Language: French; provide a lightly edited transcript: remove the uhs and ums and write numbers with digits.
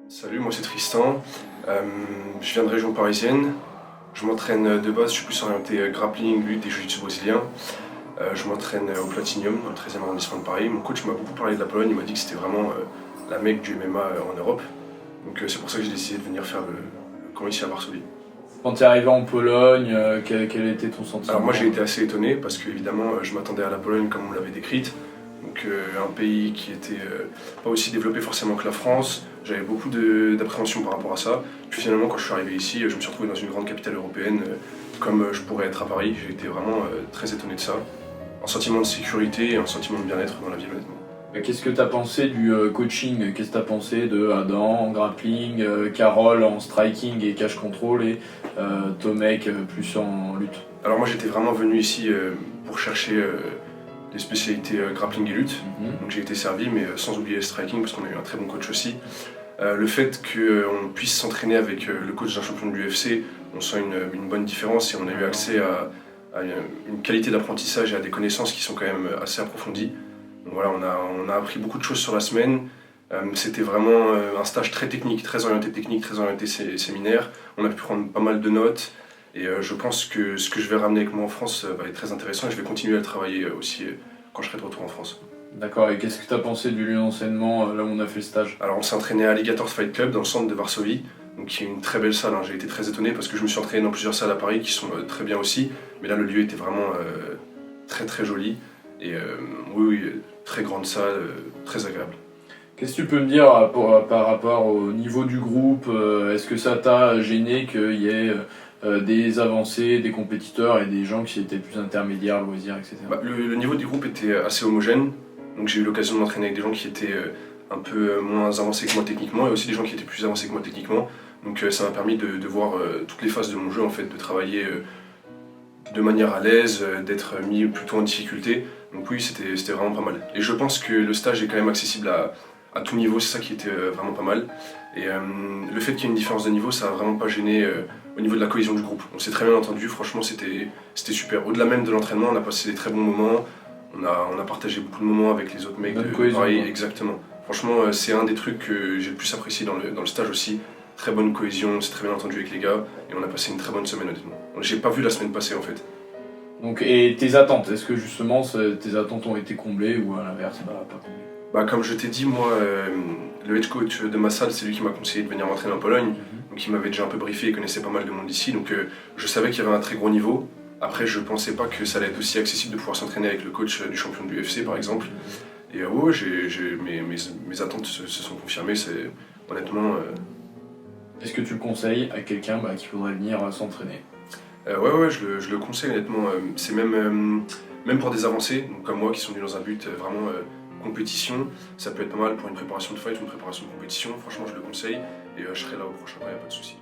Salut, moi c'est Tristan, je viens de région parisienne, je m'entraîne de base, je suis plus orienté grappling, lutte et jiu-jitsu brésilien. Je m'entraîne au Platinium, dans le 13e arrondissement de Paris. Mon coach m'a beaucoup parlé de la Pologne, il m'a dit que c'était vraiment la mecque du MMA en Europe. Donc c'est pour ça que j'ai décidé de venir faire le camp ici à Varsovie. Quand tu es arrivé en Pologne, quel était ton sentiment? Alors moi j'ai été assez étonné parce que évidemment je m'attendais à la Pologne comme on l'avait décrite. Donc un pays qui était pas aussi développé forcément que la France. J'avais beaucoup d'appréhension par rapport à ça. Puis finalement quand je suis arrivé ici, je me suis retrouvé dans une grande capitale européenne comme je pourrais être à Paris. J'ai été vraiment très étonné de ça. Un sentiment de sécurité et un sentiment de bien-être dans la ville honnêtement. Qu'est-ce que tu as pensé du coaching? Qu'est-ce que tu as pensé de Adam en grappling, Carole en striking et cache control et Tomek plus en lutte? Alors moi j'étais vraiment venu ici pour chercher des spécialités grappling et lutte. Donc j'ai été servi, mais sans oublier le striking parce qu'on a eu un très bon coach aussi. Le fait qu'on puisse s'entraîner avec le coach d'un champion de l'UFC, on sent une bonne différence et on a eu accès à une qualité d'apprentissage et à des connaissances qui sont quand même assez approfondies. Donc voilà, on a appris beaucoup de choses sur la semaine. C'était vraiment un stage très technique, très orienté séminaire. On a pu prendre pas mal de notes. Et je pense que ce que je vais ramener avec moi en France va être très intéressant et je vais continuer à le travailler aussi quand je serai de retour en France. D'accord, et qu'est-ce que tu as pensé du lieu d'enseignement là où on a fait le stage? Alors on s'est entraîné à Alligator Fight Club dans le centre de Varsovie, donc qui est une très belle salle. J'ai été très étonné parce que je me suis entraîné dans plusieurs salles à Paris qui sont très bien aussi. Mais là le lieu était vraiment très joli. Et oui, très grande salle, très agréable. Qu'est-ce que tu peux me dire par rapport au niveau du groupe? Est-ce que ça t'a gêné qu'il y ait des avancées, des compétiteurs et des gens qui étaient plus intermédiaires, loisirs, etc. Le niveau du groupe était assez homogène, donc j'ai eu l'occasion de m'entraîner avec des gens qui étaient un peu moins avancés que moi techniquement et aussi des gens qui étaient plus avancés que moi techniquement. Donc ça m'a permis de voir toutes les phases de mon jeu, en fait, de travailler de manière à l'aise, d'être mis plutôt en difficulté. Donc oui, c'était vraiment pas mal. Et je pense que le stage est quand même accessible à tout niveau, c'est ça qui était vraiment pas mal. Et le fait qu'il y ait une différence de niveau, ça n'a vraiment pas gêné au niveau de la cohésion du groupe. On s'est très bien entendu, franchement c'était super. Au-delà même de l'entraînement, on a passé des très bons moments, on a partagé beaucoup de moments avec les autres mecs de Paris, exactement. Franchement, c'est un des trucs que j'ai le plus apprécié dans le stage aussi. Très bonne cohésion, on s'est très bien entendu avec les gars et on a passé une très bonne semaine honnêtement. J'ai pas vu la semaine passée en fait. Donc, et tes attentes, est-ce que justement tes attentes ont été comblées ou à l'inverse, pas comblées? Comme je t'ai dit, moi, le head coach de ma salle, c'est lui qui m'a conseillé de venir m'entraîner en Pologne. Donc il m'avait déjà un peu briefé, il connaissait pas mal de monde ici, donc je savais qu'il y avait un très gros niveau. Après, je pensais pas que ça allait être aussi accessible de pouvoir s'entraîner avec le coach du champion de l'UFC par exemple. Et ouais, mes attentes se sont confirmées, c'est honnêtement... Est-ce que tu le conseilles à quelqu'un qui voudrait venir s'entraîner? Ouais, je le conseille honnêtement. C'est même pour des avancés, donc comme moi, qui sont venus dans un but vraiment compétition, ça peut être pas mal pour une préparation de fight ou une préparation de compétition. Franchement, je le conseille et je serai là au prochain, il n'y a pas de souci.